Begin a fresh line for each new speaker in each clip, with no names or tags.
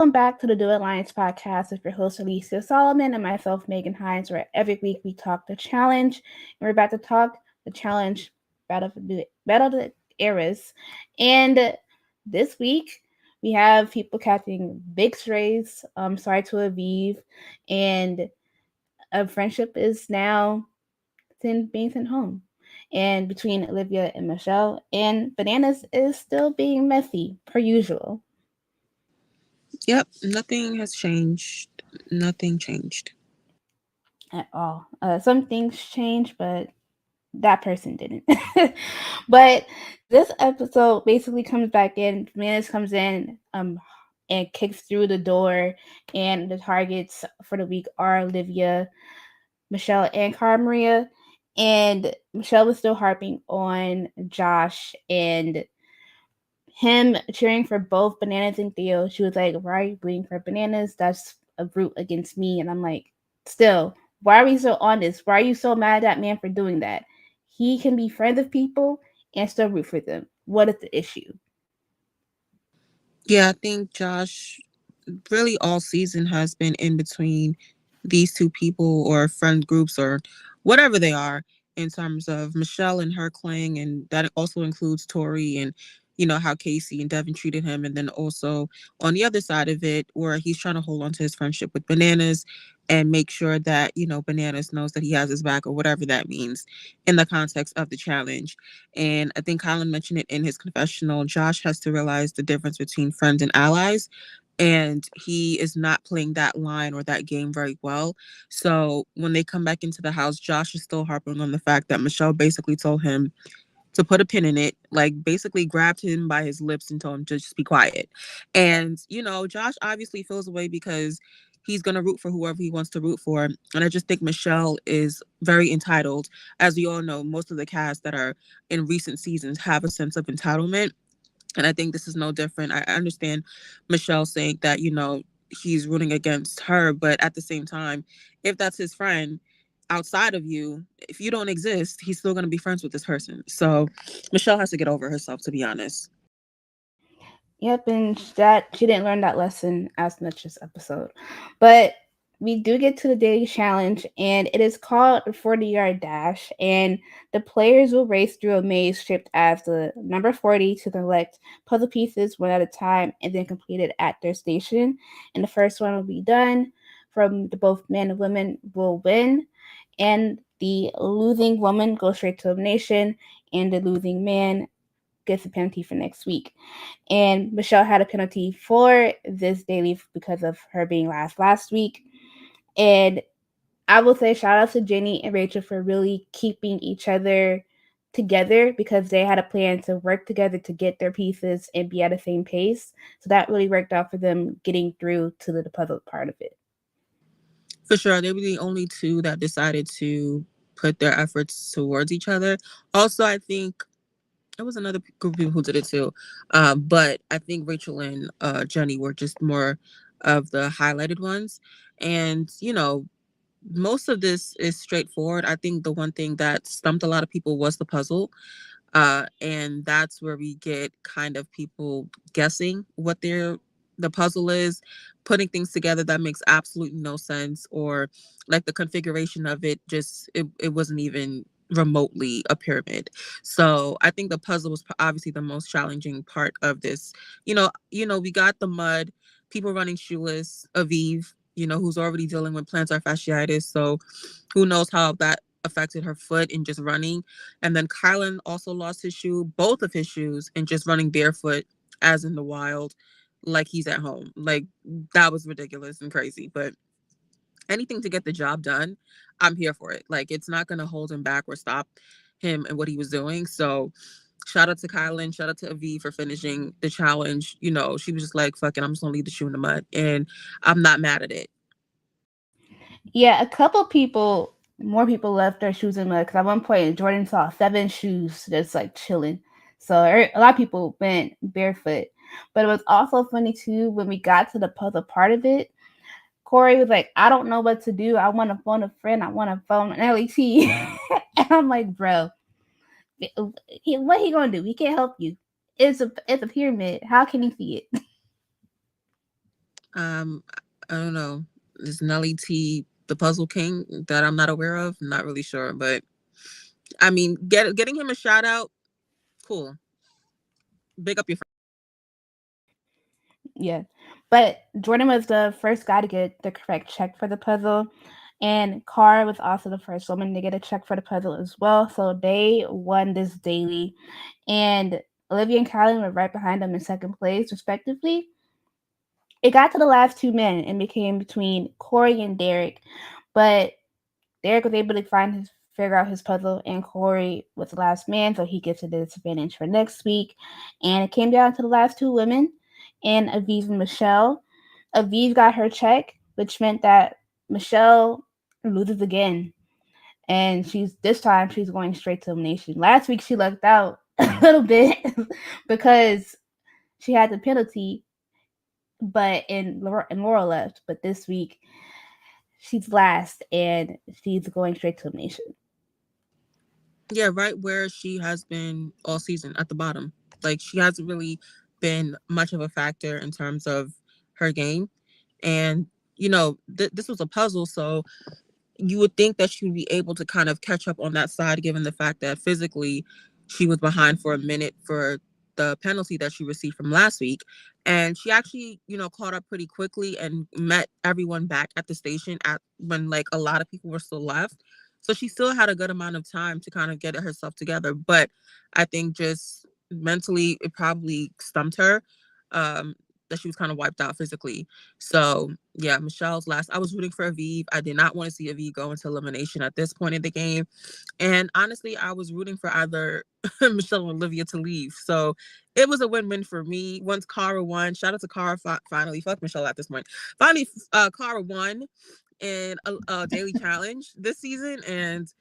Welcome back to the Duel Alliance podcast with your host Alicia Solomon and myself, Megan Hines, where every week we talk the challenge. And we're about to talk the challenge Battle of the Eras. And this week we have people catching big strays, sorry to Aviv, and a friendship is now being sent home. And between Olivia and Michelle, and Bananas is still being messy, per usual.
Yep, nothing has changed. Nothing changed.
At all. Some things change, but that person didn't. But this episode basically comes back in. Manus comes in, and kicks through the door, and the targets for the week are Olivia, Michelle, and Cara Maria. And Michelle was still harping on Josh and him cheering for both Bananas and Theo. She was like, "Why are you rooting for Bananas? That's a root against me." And I'm like, still, why are we so on this? Why are you so mad at that man for doing that? He can be friends with people and still root for them. What is the issue?
Yeah, I think Josh really all season has been in between these two people or friend groups or whatever they are in terms of Michelle and her clang, and that also includes Tori and how Casey and Devin treated him, and then also on the other side of it where he's trying to hold on to his friendship with Bananas and make sure that Bananas knows that he has his back or whatever that means in the context of the challenge. And I think Colin mentioned it in his confessional. Josh has to realize the difference between friends and allies, and he is not playing that line or that game very well. So when they come back into the house, Josh is still harping on the fact that Michelle basically told him to put a pin in it, like basically grabbed him by his lips and told him to just be quiet. And Josh obviously feels away because he's going to root for whoever he wants to root for. And I just think Michelle is very entitled. As we all know, most of the cast that are in recent seasons have a sense of entitlement, and I think this is no different. I understand Michelle saying that, he's rooting against her, but at the same time, if that's his friend outside of you, if you don't exist, he's still going to be friends with this person. So Michelle has to get over herself, to be honest.
Yep, and that she didn't learn that lesson as much this episode. But we do get to the daily challenge, and it is called the 40-yard dash. And the players will race through a maze shaped as the number 40 to collect puzzle pieces one at a time and then complete it at their station. And the first one will be done from the both men and women will win. And the losing woman goes straight to elimination, and the losing man gets a penalty for next week. And Michelle had a penalty for this daily because of her being last week. And I will say shout out to Jenny and Rachel for really keeping each other together because they had a plan to work together to get their pieces and be at the same pace. So that really worked out for them getting through to the puzzle part of it.
For sure, they were the only two that decided to put their efforts towards each other. Also, I think it was another group of people who did it too. But I think Rachel and Jenny were just more of the highlighted ones. And, most of this is straightforward. I think the one thing that stumped a lot of people was the puzzle. And that's where we get kind of people guessing what the puzzle is, putting things together that makes absolutely no sense, or like the configuration of it it wasn't even remotely a pyramid. So I think the puzzle was obviously the most challenging part of this. We got the mud, people running shoeless, Aviv, who's already dealing with plantar fasciitis. So who knows how that affected her foot in just running. And then Kylan also lost his shoe, both of his shoes, and just running barefoot as in the wild, like he's at home. Like that was ridiculous and crazy. But anything to get the job done, I'm here for it. Like it's not gonna hold him back or stop him and what he was doing. So shout out to Kylan, shout out to Avi for finishing the challenge. She was just like, fuck it, I'm just gonna leave the shoe in the mud. And I'm not mad at it.
Yeah, a couple people, more people left their shoes in mud because at one point Jordan saw 7 shoes just like chilling. So a lot of people went barefoot. But it was also funny too when we got to the puzzle part of it. Corey was like, "I don't know what to do. I want to phone a friend. I want to phone an LET." And I'm like, "Bro, what he gonna do? He can't help you. It's a pyramid. How can he see it?"
Um, I don't know. Is Nelly T the Puzzle King that I'm not aware of? Not really sure, but I mean, getting him a shout out, cool. Big up your friend.
Yeah. But Jordan was the first guy to get the correct check for the puzzle. And Cara was also the first woman to get a check for the puzzle as well. So they won this daily. And Olivia and Kylan were right behind them in second place, respectively. It got to the last two men and became between Corey and Derek. But Derek was able to figure out his puzzle, and Corey was the last man, so he gets a disadvantage for next week. And it came down to the last two women, and Aviv and Michelle. Aviv got her check, which meant that Michelle loses again, and she's going straight to elimination. Last week she lucked out a little bit because she had the penalty, but and Laura left. But this week she's last, and she's going straight to elimination.
Yeah, right where she has been all season at the bottom. Like she hasn't really been much of a factor in terms of her game. And this was a puzzle, so you would think that she would be able to kind of catch up on that side, given the fact that physically she was behind for a minute for the penalty that she received from last week. And she actually, caught up pretty quickly and met everyone back at the station at when like a lot of people were still left. So she still had a good amount of time to kind of get herself together. But I think just mentally, it probably stumped her. That she was kind of wiped out physically. So yeah, Michelle's last. I was rooting for Aviv. I did not want to see Aviv go into elimination at this point in the game. And honestly, I was rooting for either Michelle or Olivia to leave. So it was a win-win for me. Once Cara won, shout out to Cara finally. Fuck Michelle at this point. Finally, Cara won in a daily challenge this season, and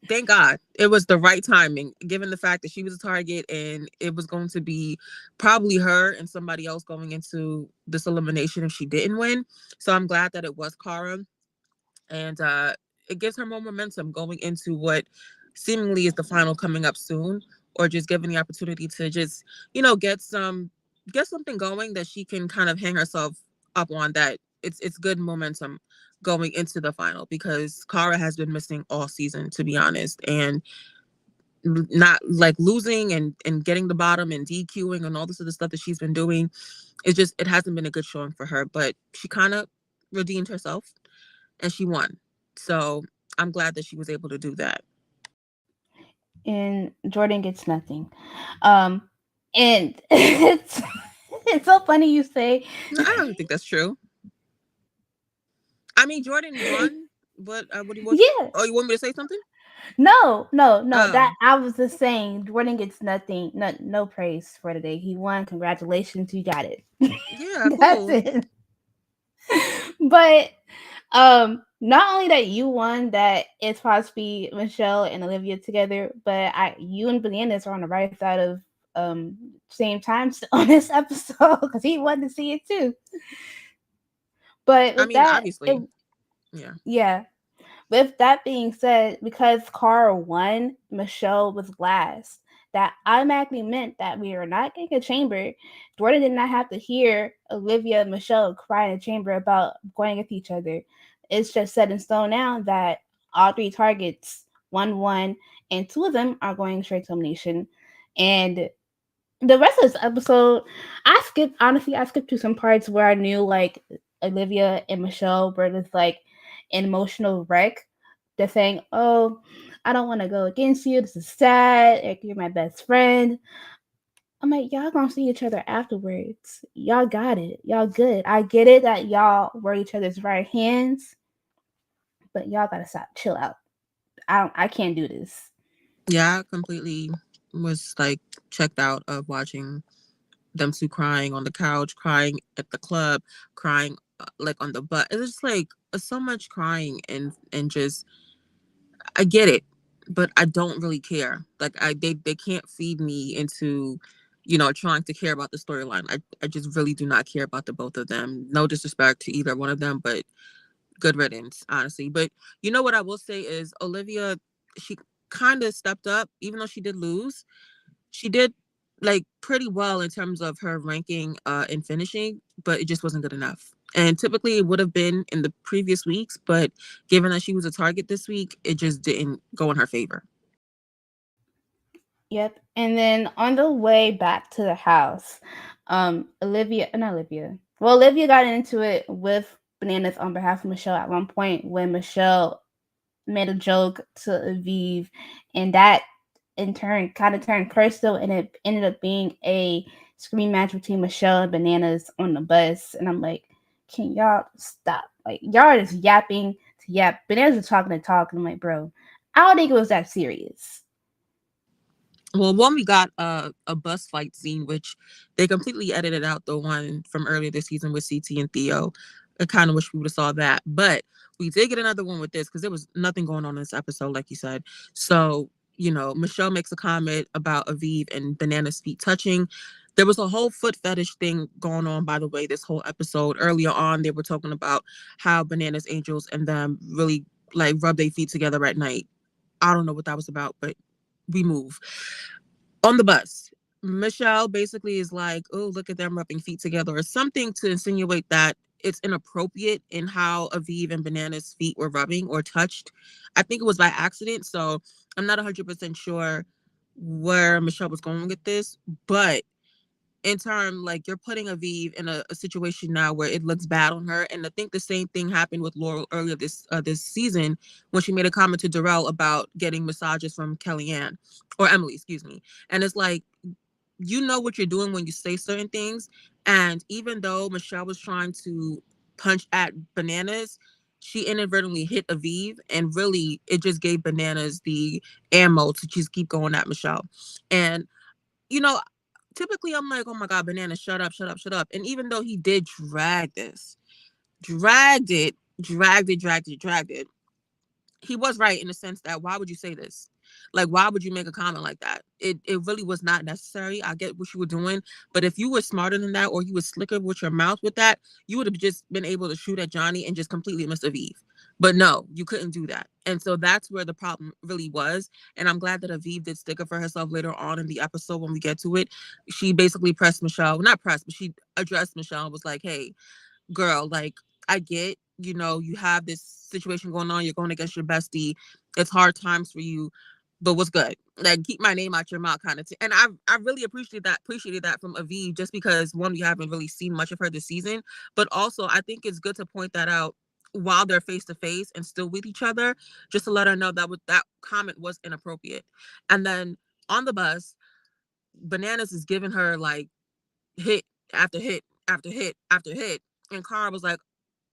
thank God it was the right timing, given the fact that she was a target and it was going to be probably her and somebody else going into this elimination if she didn't win. So I'm glad that it was Cara, and it gives her more momentum going into what seemingly is the final coming up soon, or just given the opportunity to just get something going that she can kind of hang herself up on. That it's good momentum going into the final, because Cara has been missing all season, to be honest, and not like losing and getting the bottom and DQing and all this other stuff that she's been doing. It hasn't been a good showing for her, but she kind of redeemed herself and she won. So I'm glad that she was able to do that.
And Jordan gets nothing. Um, and it's so funny you say.
No, I don't think that's true. I mean, Jordan won, but what do you want?
Yeah,
Oh, you want me to say something?
no. That
Oh,
I was just saying. Jordan gets nothing. No praise for today. He won. Congratulations, you got it.
yeah,
That's
cool.
it. But not only that you won, that it's supposed to be Michelle and Olivia together, but you and Bananas are on the right side of same time on this episode because he wanted to see it too. But
I
with
mean,
that,
obviously, yeah,
yeah. With that being said, because Cara won, Michelle was last. That automatically meant that we are not getting a chamber. Jordan did not have to hear Olivia and Michelle cry in the chamber about going with each other. It's just set in stone now that all three targets, one, and two of them are going straight to elimination. And the rest of this episode, I skipped to some parts where I knew like Olivia and Michelle were just like an emotional wreck. They're saying, "Oh, I don't want to go against you. This is sad. Like, you're my best friend." I'm like, y'all gonna see each other afterwards. Y'all got it. Y'all good. I get it that y'all were each other's right hands, but y'all gotta stop. Chill out. I can't do this.
yeah. I completely was like checked out of watching them two crying on the couch, crying at the club, crying like on the butt. It was just like so much crying and just I get it, but I don't really care. Like they can't feed me into, trying to care about the storyline. I just really do not care about the both of them. No disrespect to either one of them, but good riddance, honestly. But you know what I will say is Olivia, she kind of stepped up, even though she did lose. She did. like pretty well in terms of her ranking and finishing, but it just wasn't good enough. And typically it would have been in the previous weeks, but given that she was a target this week, it just didn't go in her favor.
Yep. And then on the way back to the house, Olivia, not Olivia. Well, Olivia got into it with Bananas on behalf of Michelle at one point when Michelle made a joke to Aviv, and that in turn kind of turned personal, and it ended up being a scream match between Michelle and Bananas on the bus. And I'm like, can y'all stop? Like, y'all are just yapping to yap. Bananas is talking to talk, and I'm like, bro, I don't think it was that serious.
Well, one we got a bus fight scene, which they completely edited out the one from earlier this season with CT and Theo. I kind of wish we would have saw that, but we did get another one with this because there was nothing going on in this episode, like you said. So Michelle makes a comment about Aviv and Banana's feet touching. There was a whole foot fetish thing going on, by the way, this whole episode. Earlier on, they were talking about how Bananas Angels and them really like rub their feet together at night. I don't know what that was about, but we move. On the bus, Michelle basically is like, oh, look at them rubbing feet together, or something to insinuate that it's inappropriate in how Aviv and Banana's feet were rubbing or touched. I think it was by accident. So I'm not 100% sure where Michelle was going with this. But in turn, like, you're putting Aviv in a situation now where it looks bad on her. And I think the same thing happened with Laurel earlier this season when she made a comment to Darrell about getting massages from Kellyanne or Emily, excuse me. And it's like, you know what you're doing when you say certain things. And even though Michelle was trying to punch at Bananas, she inadvertently hit Aviv, and really it just gave Bananas the ammo to just keep going at Michelle. And you know, typically I'm like, oh my God, Banana, shut up, shut up, shut up. And even though he did drag this, dragged it, dragged it, he was right in the sense that why would you say this? Like, why would you make a comment like that? It really was not necessary. I get what you were doing, but if you were smarter than that, or you were slicker with your mouth with that, you would have just been able to shoot at Johnny and just completely miss Aviv. But no, you couldn't do that. And so that's where the problem really was. And I'm glad that Aviv did stick up for herself later on in the episode when we get to it. She basically pressed Michelle, well, not pressed, but she addressed Michelle and was like, hey, girl, like, I get, you have this situation going on, you're going against your bestie, it's hard times for you, but what's good? Like, keep my name out your mouth, kind of thing. And I really appreciated that from Aviv, just because one, we haven't really seen much of her this season, but also I think it's good to point that out while they're face to face and still with each other, just to let her know that that comment was inappropriate. And then on the bus, Bananas is giving her like hit after hit after hit after hit. And Cara was like,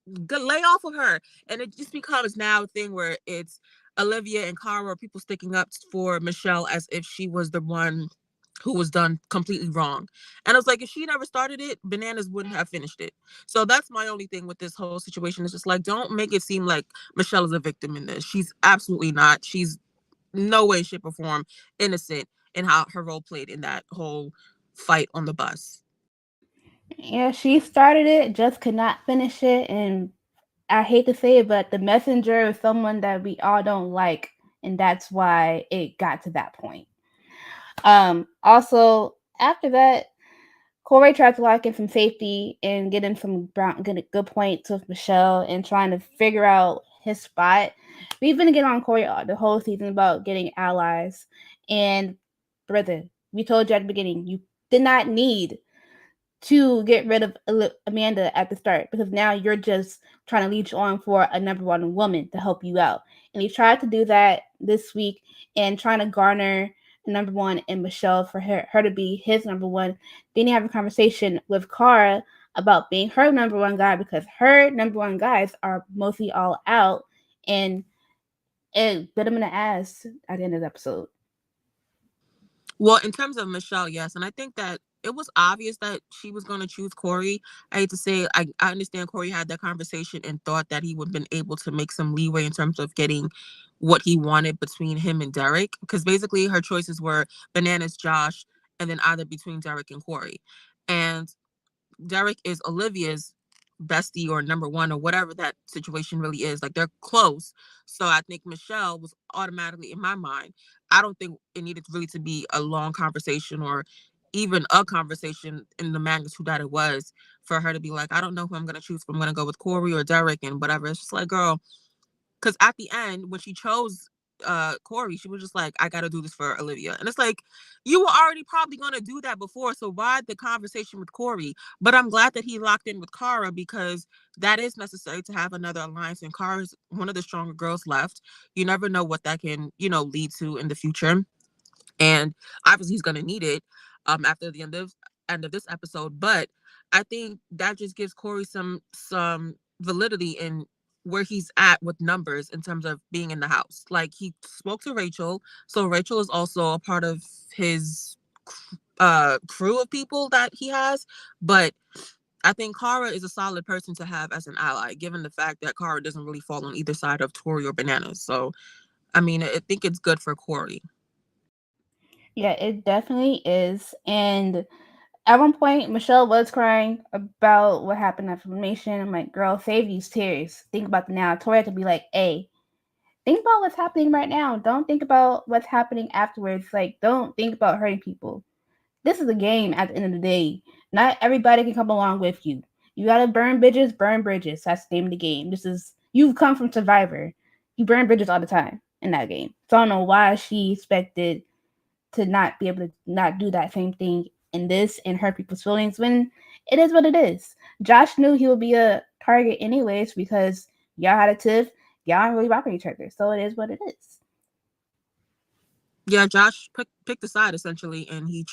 lay off of her. And it just becomes now a thing where it's Olivia and Cara, or people sticking up for Michelle as if she was the one who was done completely wrong. And I was like, if she never started it, Bananas wouldn't have finished it. So that's my only thing with this whole situation. It's just like, don't make it seem like Michelle is a victim in this. She's absolutely not. She's no way, shape, or form innocent in how her role played in that whole fight on the bus.
Yeah, she started it, just could not finish it, and I hate to say it, but the messenger is someone that we all don't like, and that's why it got to that point. Also after that, Corey tried to lock in some safety and get in some good points with Michelle and trying to figure out his spot. We've been getting on Corey the whole season about getting allies, and brother, we told you at the beginning you did not need to get rid of Amanda at the start, because now you're just trying to leech on for a number one woman to help you out. And he tried to do that this week and trying to garner number one in Michelle for her to be his number one. Then he have a conversation with Cara about being her number one guy, because her number one guys are mostly all out, and it bit him in the ass at the end of the episode.
Well, in terms of Michelle, yes. And I think that it was obvious that she was going to choose Corey. I hate to say, I understand Corey had that conversation and thought that he would have been able to make some leeway in terms of getting what he wanted between him and Derek. Because basically her choices were Bananas, Josh, and then either between Derek and Corey. And Derek is Olivia's bestie or number one or whatever that situation really is. Like, they're close. So I think Michelle was automatically in my mind. I don't think it needed really to be a long conversation or even a conversation in the magnitude that it was, for her to be like, I don't know who I'm gonna choose. If I'm gonna go with Corey or Derek and whatever. It's just like, girl, because at the end when she chose Corey, she was just like, I gotta do this for Olivia. And it's like, you were already probably gonna do that before, so why the conversation with Corey? But I'm glad that he locked in with Kara, because that is necessary to have another alliance, and Kara's one of the stronger girls left. You never know what that can, lead to in the future. And obviously he's going to need it after the end of this episode. But I think that just gives Corey some validity in where he's at with numbers in terms of being in the house. Like, he spoke to Rachel, so Rachel is also a part of his crew of people that he has. But I think Kara is a solid person to have as an ally, given the fact that Kara doesn't really fall on either side of Tori or Bananas. So I mean, I think it's good for Corey.
Yeah, it definitely is. And at one point, Michelle was crying about what happened at Formation. I'm like, girl, save these tears. Think about the now. I told her to be like, hey, think about what's happening right now. Don't think about what's happening afterwards. Like, don't think about hurting people. This is a game at the end of the day. Not everybody can come along with you. You gotta burn bridges, burn bridges. That's the name of the game. You've come from Survivor. You burn bridges all the time in that game. So I don't know why she expected to not be able to not do that same thing in this and hurt people's feelings when it is what it is. Josh knew he would be a target anyways because y'all had a tiff. Y'all aren't really rocking each other. So it is what it is.
Yeah, Josh picked a side essentially, and he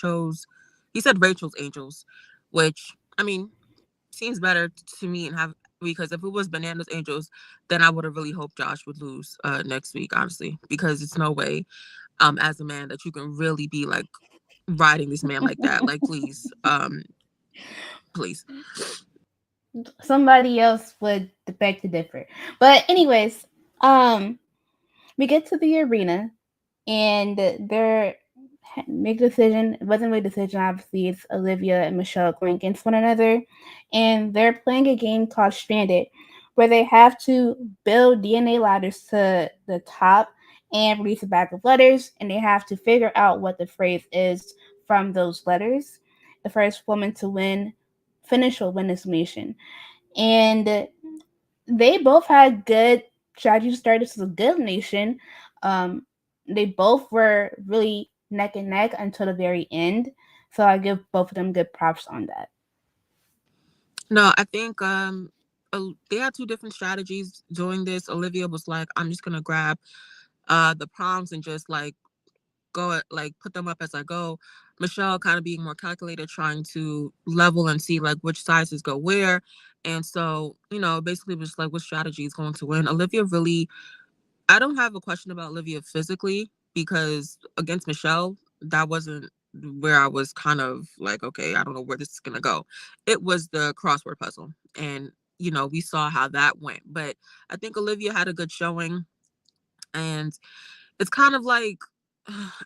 said Rachel's Angels, which, I mean, seems better to me, and have, because if it was Bananas Angels, then I would have really hoped Josh would lose next week, honestly, because it's no way, as a man, that you can really be like riding this man like that. Like, please, please.
Somebody else would beg to differ. But anyways, we get to the arena and they're make a decision. It wasn't really a decision, obviously. It's Olivia and Michelle going against one another, and they're playing a game called Stranded, where they have to build DNA ladders to the top and release a bag of letters, and they have to figure out what the phrase is from those letters. The first woman to finish will win this mission. And they both had good strategies to start. This is a good nation. Um, they both were really neck and neck until the very end. So I give both of them good props on that.
No, I think they had two different strategies doing this. Olivia was like, I'm just gonna grab the prompts and just like like put them up as I go. Michelle kind of being more calculated, trying to level and see like which sizes go where. And so, basically was like, what strategy is going to win. Olivia really, I don't have a question about Olivia physically, because against Michelle, that wasn't where I was kind of like, okay, I don't know where this is gonna go. It was the crossword puzzle. And we saw how that went. But I think Olivia had a good showing. And it's kind of like,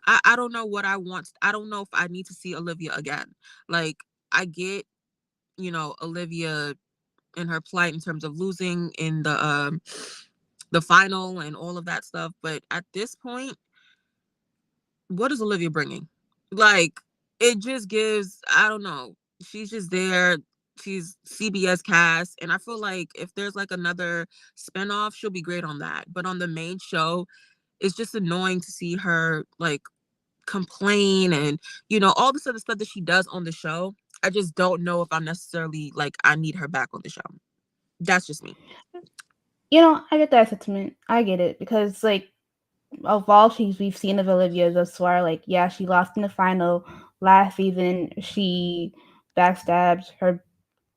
I don't know what I want. I don't know if I need to see Olivia again. Like, I get, Olivia and her plight in terms of losing in the final and all of that stuff, but at this point, what is Olivia bringing? Like, it just gives, I don't know. She's just there. She's CBS cast, and I feel like if there's like another spinoff, she'll be great on that. But on the main show, it's just annoying to see her like complain and all this other stuff that she does on the show. I just don't know if I'm necessarily like, I need her back on the show. That's just me.
I get that sentiment. I get it because like of all we've seen of Olivia thus far, like yeah, she lost in the final last season. She backstabbed her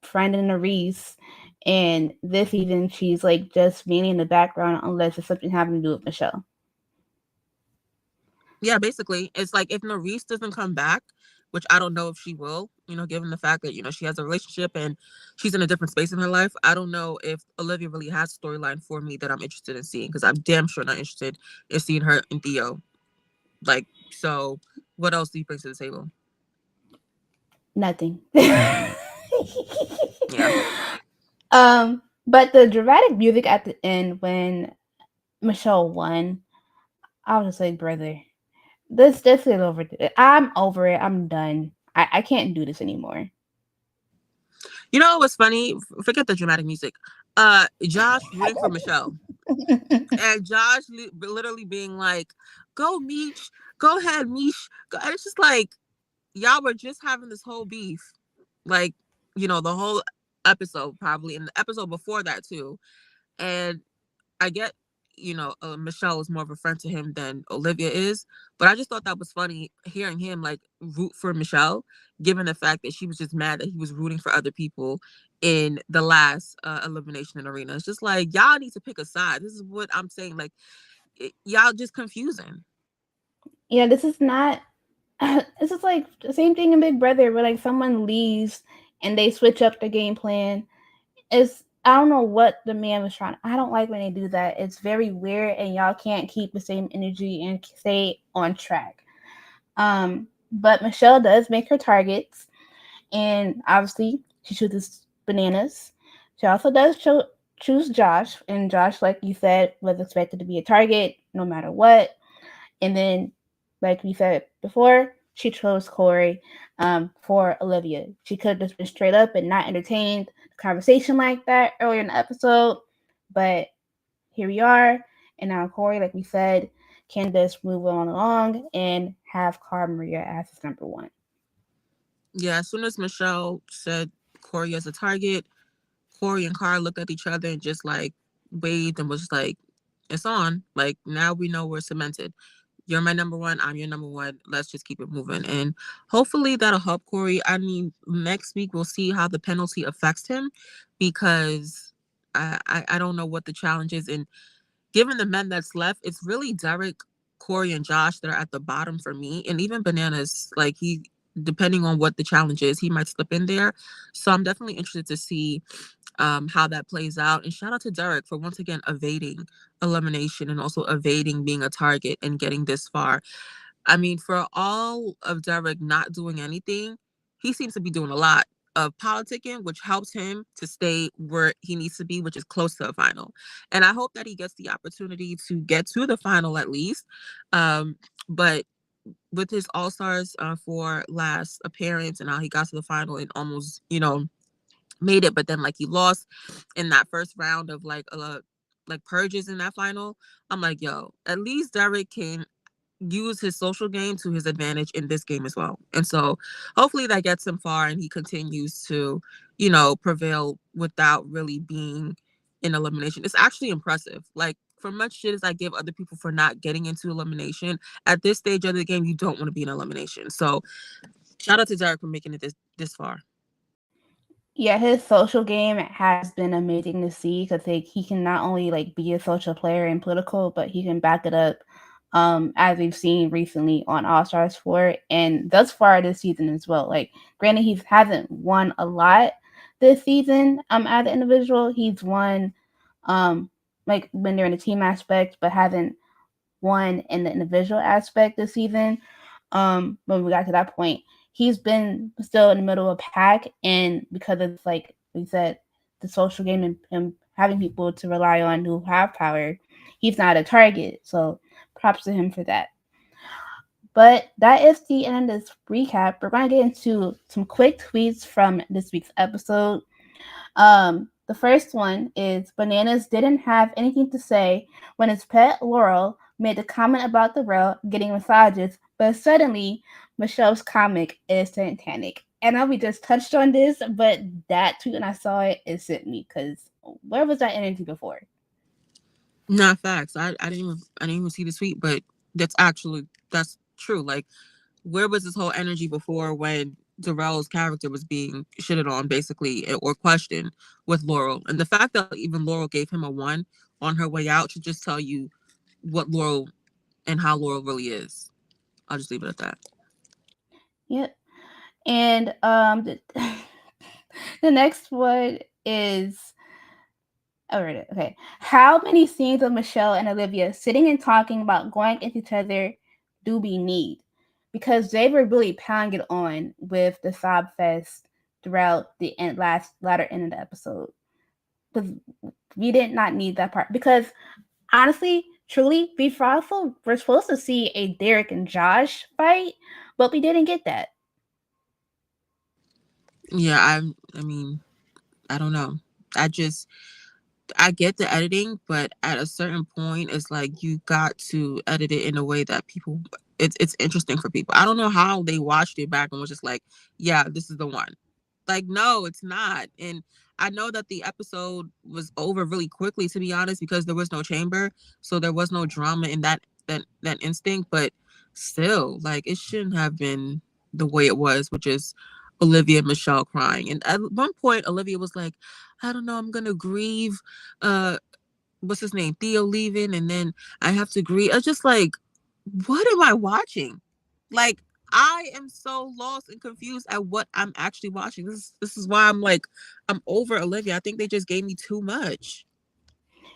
friend in a Reese, and this season she's like just mainly in the background unless it's something having to do with Michelle.
Yeah, basically, it's like if Maurice doesn't come back, which I don't know if she will, given the fact that, she has a relationship and she's in a different space in her life. I don't know if Olivia really has a storyline for me that I'm interested in seeing, because I'm damn sure not interested in seeing her and Theo. Like, so what else do you bring to the table?
Nothing.
Yeah.
But the dramatic music at the end when Michelle won, I was just like, brother, this is over. I'm over it. I'm done. I can't do this anymore.
You know what's funny? Forget the dramatic music. Josh rooting for Michelle, and Josh literally being like, "Go Meech, go ahead, Meech." And it's just like y'all were just having this whole beef, like the whole episode probably, and the episode before that too. And I get, Michelle is more of a friend to him than Olivia is, but I just thought that was funny hearing him like root for Michelle, given the fact that she was just mad that he was rooting for other people in the last elimination in arena. It's just like y'all need to pick a side. This is what I'm saying. Like y'all just confusing.
Yeah, this is not. This is like the same thing in Big Brother, where like someone leaves and they switch up the game plan. It's I don't know what the man was trying. I don't like when they do that. It's very weird, and y'all can't keep the same energy and stay on track. But Michelle does make her targets, and obviously she chooses bananas. She also does choose Josh, and Josh, like you said, was expected to be a target no matter what. And then, like we said before, she chose Corey for Olivia. She could have just been straight up and not entertained the conversation like that earlier in the episode, but here we are. And now Corey, like we said, can just move on along and have Cara Maria as his number one.
Yeah, as soon as Michelle said Corey as a target, Corey and Cara looked at each other and just like waved and was just like, "It's on. Like now we know we're cemented. You're my number one. I'm your number one. Let's just keep it moving." And hopefully that'll help Corey. I mean, next week we'll see how the penalty affects him, because I don't know what the challenge is. And given the men that's left, it's really Derek, Corey, and Josh that are at the bottom for me. And even Bananas, like depending on what the challenge is, he might slip in there. So I'm definitely interested to see how that plays out. And shout out to Derek for once again evading elimination and also evading being a target and getting this far. I mean, for all of Derek not doing anything, he seems to be doing a lot of politicking, which helps him to stay where he needs to be, which is close to a final. And I hope that he gets the opportunity to get to the final at least. But with his All Stars for last appearance and how he got to the final and almost, made it, but then like he lost in that first round of like purges in that final. I'm like, yo, at least Derek can use his social game to his advantage in this game as well. And so hopefully that gets him far and he continues to, prevail without really being in elimination. It's actually impressive. Like for much shit as I give other people for not getting into elimination, at this stage of the game, you don't want to be in elimination. So shout out to Derek for making it this far.
Yeah, his social game has been amazing to see because like, he can not only like be a social player and political, but he can back it up, as we've seen recently on All Stars 4 and thus far this season as well. Like, granted, he hasn't won a lot this season. As an individual, he's won, like when they're in the team aspect, but hasn't won in the individual aspect this season. When we got to that point, he's been still in the middle of pack, and because of like we said, the social game and having people to rely on who have power, he's not a target. So props to him for that. But that is the end of this recap. We're going to get into some quick tweets from this week's episode. The first one is Bananas didn't have anything to say when his pet Laurel made a comment about the real getting massages, but suddenly Michelle's comic is Titanic. I know we just touched on this, but that tweet when I saw it, it sent me because where was that energy before?
Not facts. I didn't even see the tweet, but that's true. Like, where was this whole energy before when Darrell's character was being shitted on basically or questioned with Laurel? And the fact that even Laurel gave him a one on her way out should just tell you what Laurel and how Laurel really is. I'll just leave it at that.
Yep. And the next one is oh, right. Okay. How many scenes of Michelle and Olivia sitting and talking about going into each other do we need? Because they were really pounding it on with the sob fest throughout the latter end of the episode. Because we did not need that part. Because honestly, truly, we're supposed to see a Derek and Josh fight, but we didn't get that.
Yeah, I mean, I don't know. I just I get the editing, but at a certain point, it's like you got to edit it in a way that people it's interesting for people. I don't know how they watched it back and was just like, yeah, this is the one. Like, no, it's not. And I know that the episode was over really quickly, to be honest, because there was no chamber, so there was no drama in that instinct. But still, like, it shouldn't have been the way it was, which is Olivia and Michelle crying. And at one point, Olivia was like, I don't know, I'm gonna grieve uh what's his name, Theo leaving, and then I have to agree. I was just like, what am I watching? Like, I am so lost and confused at what I'm actually watching. This is why I'm like, I'm over Olivia. I think they just gave me too much.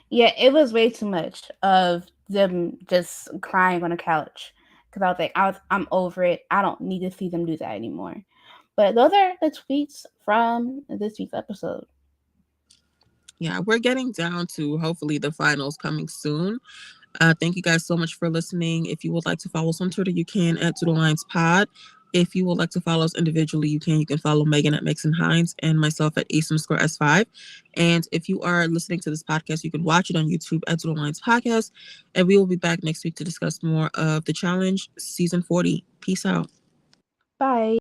Yeah, it was way too much of them just crying on the couch because I was like, I'm over it. I don't need to see them do that anymore. But those are the tweets from this week's episode.
Yeah, we're getting down to hopefully the finals coming soon. Thank you guys so much for listening. If you would like to follow us on Twitter, you can at Doodle Lines Pod. If you would like to follow us individually, you can. You can follow Megan at Mason Hines and myself at Ace_S5. And if you are listening to this podcast, you can watch it on YouTube at Doodle Lines Podcast. And we will be back next week to discuss more of the challenge season 40. Peace out.
Bye.